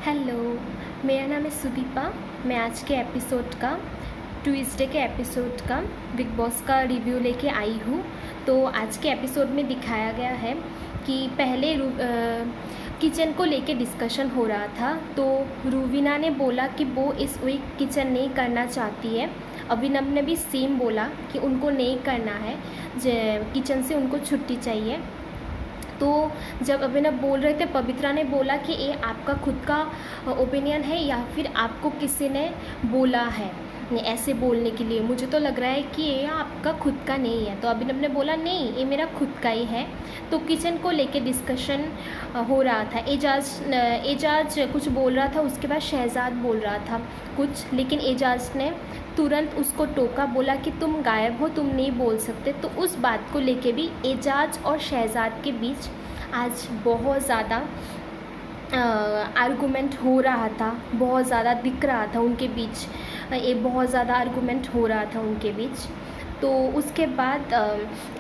Hello, मेरा नाम है सुदीपा। मैं आज के एपिसोड का ट्यूसडे के एपिसोड का बिग बॉस का रिव्यू लेके आई हूँ। तो आज के एपिसोड में दिखाया गया है कि पहले किचन को लेके डिस्कशन हो रहा था। तो रूबीना ने बोला कि वो इस वीक किचन नहीं करना चाहती है। अभिनव ने भी सेम बोला कि उनको नहीं करना है, किचन से उनको छुट्टी चाहिए। तो जब अभिनव बोल रहे थे, पवित्रा ने बोला कि ये आपका खुद का ओपिनियन है या फिर आपको किसी ने बोला है ऐसे बोलने के लिए। मुझे तो लग रहा है कि ये आपका खुद का नहीं है। तो अभिनव ने बोला नहीं, ये मेरा खुद का ही है। तो किचन को लेके डिस्कशन हो रहा था। एजाज कुछ बोल रहा था, उसके बाद शहजाद बोल रहा था कुछ, लेकिन एजाज ने तुरंत उसको टोका, बोला कि तुम गायब हो, तुम नहीं बोल सकते। तो उस बात को लेके भी एजाज और शहजाद के बीच आज बहुत ज़्यादा आर्गूमेंट हो रहा था, बहुत ज़्यादा दिख रहा था उनके बीच। एक बहुत ज़्यादा आर्गूमेंट हो रहा था उनके बीच। तो उसके बाद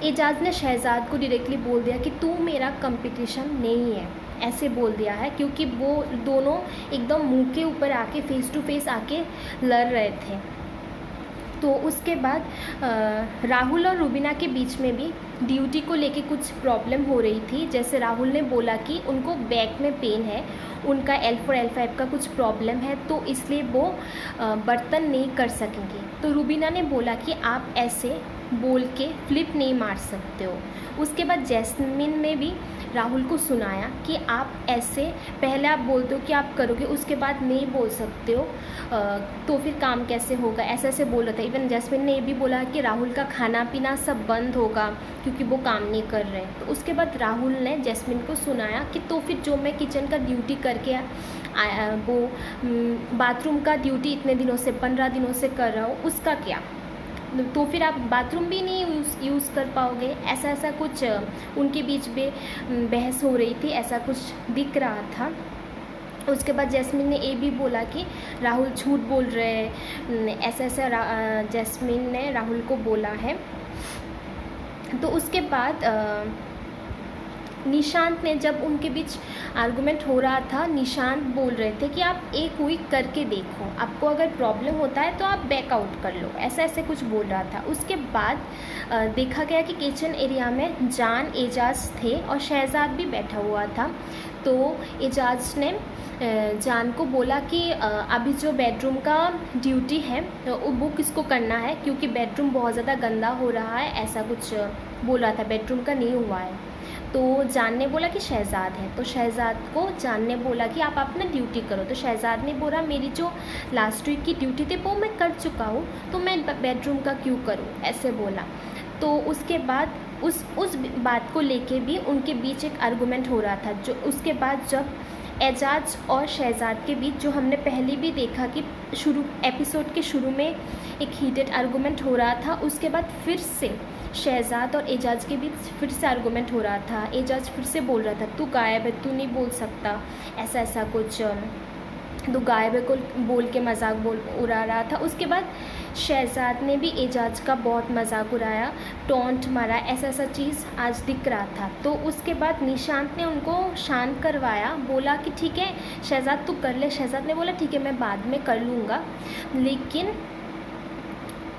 एजाज ने शहजाद को डायरेक्टली बोल दिया कि तू मेरा कंपटीशन नहीं है, ऐसे बोल दिया है, क्योंकि वो दोनों एकदम मुंह के ऊपर आके फेस टू फेस आके लड़ रहे थे। तो उसके बाद राहुल और रूबीना के बीच में भी ड्यूटी को लेके कुछ प्रॉब्लम हो रही थी। जैसे राहुल ने बोला कि उनको बैक में पेन है, उनका L4 L5 का कुछ प्रॉब्लम है, तो इसलिए वो बर्तन नहीं कर सकेंगे। तो रूबीना ने बोला कि आप ऐसे बोल के फ्लिप नहीं मार सकते हो। उसके बाद जैस्मिन ने भी राहुल को सुनाया कि आप ऐसे पहले आप बोलते हो कि आप करोगे, उसके बाद नहीं बोल सकते हो, तो फिर काम कैसे होगा, ऐसे ऐसे बोल रहा था। इवन जैस्मिन ने ये भी बोला कि राहुल का खाना पीना सब बंद होगा क्योंकि वो काम नहीं कर रहे। तो उसके बाद राहुल ने जैस्मिन को सुनाया कि तो फिर जो मैं किचन का ड्यूटी करके वो बाथरूम का ड्यूटी इतने दिनों से 15 दिनों से कर रहा हूँ, उसका क्या, तो फिर आप बाथरूम भी नहीं यूज़ कर पाओगे। ऐसा ऐसा कुछ उनके बीच में बहस हो रही थी, ऐसा कुछ दिख रहा था। उसके बाद जैस्मिन ने ये भी बोला कि राहुल झूठ बोल रहे हैं, ऐसा ऐसा जैस्मिन ने राहुल को बोला है। तो उसके बाद निशांत ने, जब उनके बीच आर्गुमेंट हो रहा था, निशांत बोल रहे थे कि आप एक वीक करके देखो, आपको अगर प्रॉब्लम होता है तो आप बैकआउट कर लो, ऐसा ऐसे कुछ बोल रहा था। उसके बाद देखा गया कि किचन एरिया में जान, एजाज थे और शहजाद भी बैठा हुआ था। तो एजाज ने जान को बोला कि अभी जो बेडरूम का ड्यूटी है वो किसको करना है, क्योंकि बेडरूम बहुत ज़्यादा गंदा हो रहा है, ऐसा कुछ बोल रहा था, बेडरूम का नहीं हुआ है। तो जान ने बोला कि शहजाद है। तो शहजाद को जान ने बोला कि आप अपना ड्यूटी करो। तो शहजाद ने बोला मेरी जो लास्ट वीक की ड्यूटी थी वो मैं कर चुका हूँ, तो मैं बेडरूम का क्यों करूँ, ऐसे बोला। तो उसके बाद उस बात को लेके भी उनके बीच एक आर्गूमेंट हो रहा था। जो उसके बाद जब एजाज और शहजाद के बीच, जो हमने पहले भी देखा कि एपिसोड के शुरू में एक हीटेड आर्गूमेंट हो रहा था, उसके बाद फिर से शहजाद और एजाज के बीच फिर से आर्गूमेंट हो रहा था। एजाज फिर से बोल रहा था तू गायब है, तू नहीं बोल सकता, ऐसा ऐसा कुछ, तू गायब है को बोल के मजाक उड़ा रहा था। उसके बाद शहजाद ने भी एजाज का बहुत मजाक उड़ाया, टॉन्ट मारा, ऐसा ऐसा चीज़ आज दिख रहा था। तो उसके बाद निशांत ने उनको शांत करवाया, बोला कि ठीक है शहजाद तू कर ले। शहजाद ने बोला ठीक है मैं बाद में कर लूँगा। लेकिन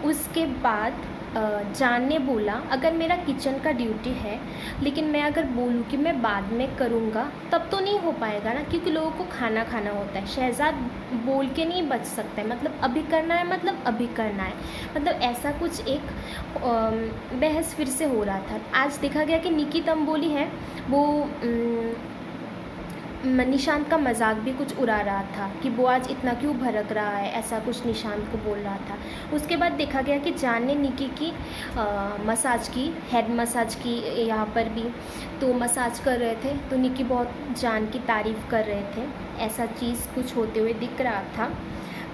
उसके बाद जान ने बोला अगर मेरा किचन का ड्यूटी है, लेकिन मैं अगर बोलूँ कि मैं बाद में करूँगा तब तो नहीं हो पाएगा ना, क्योंकि लोगों को खाना खाना होता है। शहजाद बोल के नहीं बच सकते, मतलब अभी करना है, मतलब अभी करना है, मतलब ऐसा कुछ एक बहस फिर से हो रहा था। आज देखा गया कि निकी तंबोली है वो निशांत का मजाक भी कुछ उड़ा रहा था कि वो आज इतना क्यों भड़क रहा है, ऐसा कुछ निशांत को बोल रहा था। उसके बाद देखा गया कि जान ने निकी की मसाज की, हेड मसाज की यहाँ पर भी, तो मसाज कर रहे थे, तो निकी बहुत जान की तारीफ़ कर रहे थे, ऐसा चीज़ कुछ होते हुए दिख रहा था।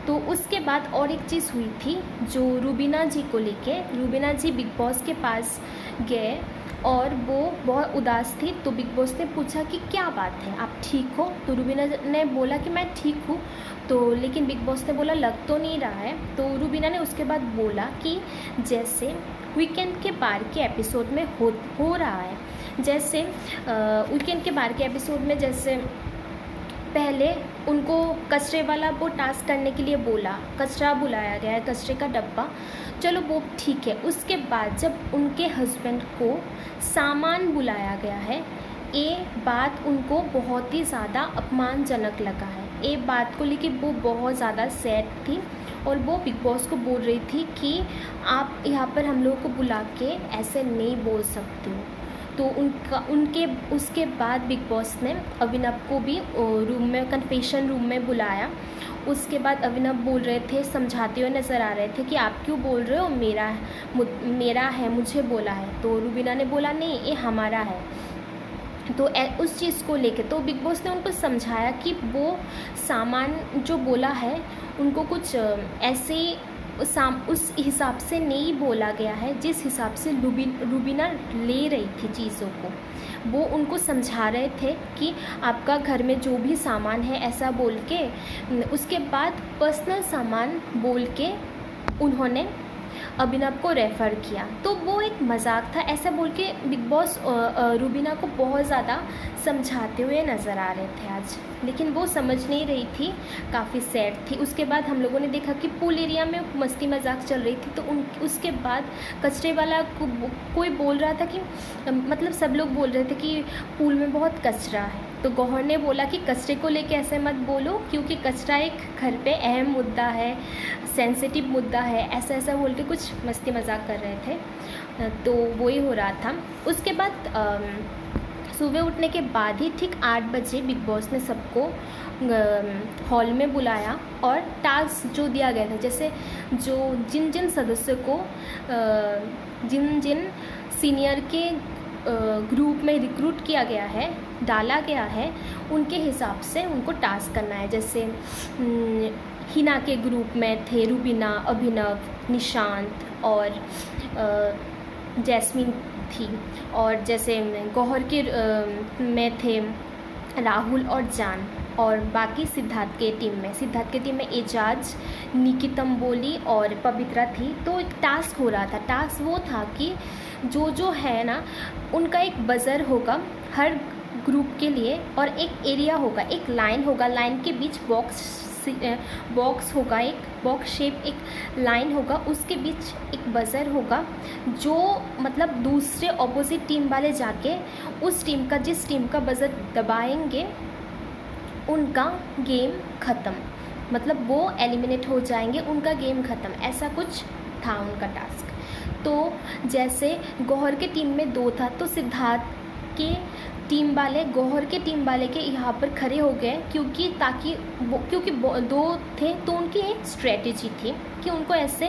तो उसके बाद और एक चीज़ हुई थी जो रूबीना जी को लेके, रूबीना जी बिग बॉस के पास गए और वो बहुत उदास थी। तो बिग बॉस ने पूछा कि क्या बात है, आप ठीक हो? तो रूबीना ने बोला कि मैं ठीक हूँ। तो लेकिन बिग बॉस ने बोला लग तो नहीं रहा है। तो रूबीना ने उसके बाद बोला कि जैसे वीकेंड के बाहर के एपिसोड में हो रहा है, जैसे वीकेंड के बाहर के एपिसोड में जैसे पहले उनको कचरे वाला वो टास्क करने के लिए बोला, कचरा बुलाया गया है, कचरे का डब्बा, चलो वो ठीक है। उसके बाद जब उनके हस्बैंड को सामान बुलाया गया है, ये बात उनको बहुत ही ज़्यादा अपमानजनक लगा है। ये बात को लेके वो बहुत ज़्यादा सैड थी और वो बिग बॉस को बोल रही थी कि आप यहाँ पर हम लोगों को बुला के ऐसे नहीं बोल सकते हो। तो उनके उसके बाद बिग बॉस ने अभिनव को भी रूम में, कन्फेशन रूम में बुलाया। उसके बाद अभिनव बोल रहे थे, समझाते हुए नज़र आ रहे थे कि आप क्यों बोल रहे हो, मेरा है, मुझे बोला है। तो रुबीना ने बोला नहीं, ये हमारा है। तो उस चीज़ को लेके तो बिग बॉस ने उनको समझाया कि वो सामान जो बोला है उनको कुछ ऐसे उस हिसाब से नहीं बोला गया है जिस हिसाब से रुबीना ले रही थी चीज़ों को। वो उनको समझा रहे थे कि आपका घर में जो भी सामान है ऐसा बोल के, उसके बाद पर्सनल सामान बोल के उन्होंने अभिनव को रेफ़र किया। तो वो एक मजाक था ऐसा बोल के बिग बॉस रुबीना को बहुत ज़्यादा समझाते हुए नज़र आ रहे थे आज, लेकिन वो समझ नहीं रही थी, काफ़ी सैड थी। उसके बाद हम लोगों ने देखा कि पूल एरिया में मस्ती मजाक चल रही थी, तो उसके बाद कचरे वाला कोई बोल रहा था कि मतलब सब लोग बोल रहे थे कि पूल में बहुत कचरा है। तो गौहर ने बोला कि कचरे को लेके ऐसे मत बोलो, क्योंकि कचरा एक घर पे अहम मुद्दा है, सेंसिटिव मुद्दा है, ऐसा ऐसा बोल के कुछ मस्ती मजाक कर रहे थे। तो वही हो रहा था। उसके बाद सुबह उठने के बाद ही ठीक 8 बजे बिग बॉस ने सबको हॉल में बुलाया और टास्क जो दिया गया था, जैसे जो जिन जिन सदस्यों को जिन जिन सीनियर के ग्रुप में रिक्रूट किया गया है, डाला गया है, उनके हिसाब से उनको टास्क करना है। जैसे हिना के ग्रुप में थे रुबीना, अभिनव, निशांत और जैस्मिन थी, और जैसे गौहर के में थे राहुल और जान, और बाकी सिद्धार्थ के टीम में एजाज, निकी तंबोली और पवित्रा थी। तो एक टास्क हो रहा था। टास्क वो था कि जो है ना, उनका एक बजर होगा हर ग्रुप के लिए, और एक एरिया होगा, एक लाइन होगा, लाइन के बीच बॉक्स होगा, एक बॉक्स शेप एक लाइन होगा, उसके बीच एक बजर होगा, जो मतलब दूसरे ऑपोजिट टीम वाले जाके उस टीम का, जिस टीम का बजर दबाएंगे उनका गेम ख़त्म, मतलब वो एलिमिनेट हो जाएंगे, उनका गेम ख़त्म, ऐसा कुछ था उनका टास्क। तो जैसे गौहर के टीम में 2 था, तो सिद्धार्थ के टीम वाले गौहर के टीम वाले के यहाँ पर खड़े हो गए, क्योंकि 2 थे, तो उनकी एक स्ट्रेटेजी थी कि उनको ऐसे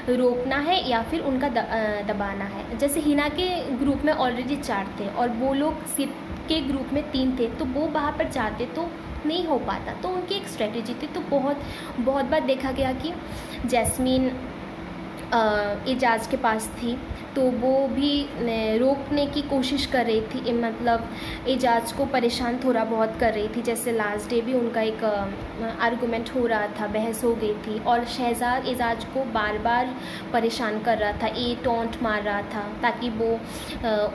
रोकना है या फिर उनका दबाना है। जैसे हिना के ग्रुप में ऑलरेडी 4 थे और वो लोग सिर्फ के ग्रुप में 3 थे, तो वो वहाँ पर जाते तो नहीं हो पाता, तो उनकी एक स्ट्रेटेजी थी। तो बहुत बार देखा गया कि जैस्मीन एजाज के पास थी, तो वो भी रोकने की कोशिश कर रही थी, मतलब एजाज को परेशान थोड़ा बहुत कर रही थी। जैसे लास्ट डे भी उनका एक आर्गूमेंट हो रहा था, बहस हो गई थी, और शहजाद एजाज को बार बार परेशान कर रहा था, ये टॉन्ट मार रहा था ताकि वो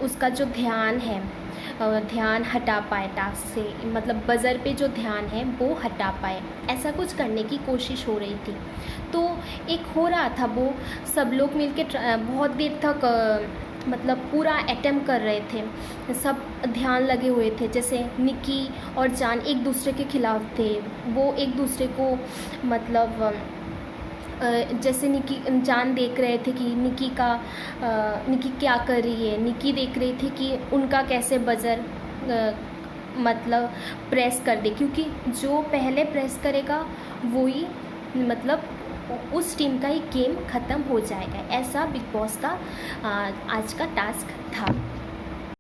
उसका जो ध्यान हटा पाए टास्क से, मतलब बज़र पे जो ध्यान है वो हटा पाए, ऐसा कुछ करने की कोशिश हो रही थी। तो एक हो रहा था, वो सब लोग मिलके बहुत देर तक मतलब पूरा अटेम्प्ट कर रहे थे, सब ध्यान लगे हुए थे। जैसे निकी और जान एक दूसरे के खिलाफ थे, वो एक दूसरे को मतलब जैसे जान देख रहे थे कि निकी क्या कर रही है, निकी देख रही थी कि उनका कैसे बजर मतलब प्रेस कर दे, क्योंकि जो पहले प्रेस करेगा वही मतलब उस टीम का ही गेम ख़त्म हो जाएगा। ऐसा बिग बॉस का आज का टास्क था।